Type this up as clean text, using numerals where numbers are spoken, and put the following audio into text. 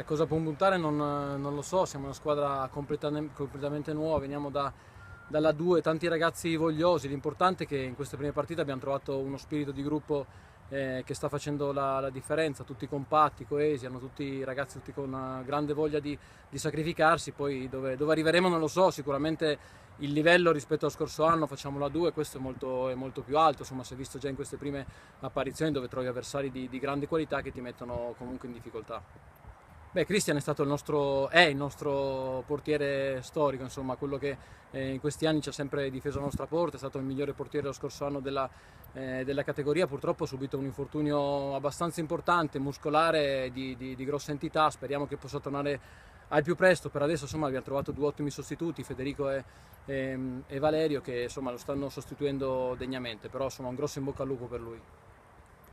Cosa può puntare non lo so, siamo una squadra completamente nuova, veniamo dalla 2, tanti ragazzi vogliosi, l'importante è che in queste prime partite abbiamo trovato uno spirito di gruppo che sta facendo la differenza, tutti compatti, coesi, hanno tutti ragazzi tutti con una grande voglia di sacrificarsi, poi dove arriveremo non lo so, sicuramente il livello rispetto allo scorso anno facciamo la 2, questo è molto più alto, insomma si è visto già in queste prime apparizioni dove trovi avversari di grande qualità che ti mettono comunque in difficoltà. Beh, Christian è il nostro portiere storico, insomma, quello che in questi anni ci ha sempre difeso la nostra porta, è stato il migliore portiere lo scorso anno della categoria, purtroppo ha subito un infortunio abbastanza importante, muscolare, di grossa entità, speriamo che possa tornare al più presto. Per adesso insomma, abbiamo trovato due ottimi sostituti, Federico e Valerio, che insomma, lo stanno sostituendo degnamente, però insomma, un grosso in bocca al lupo per lui.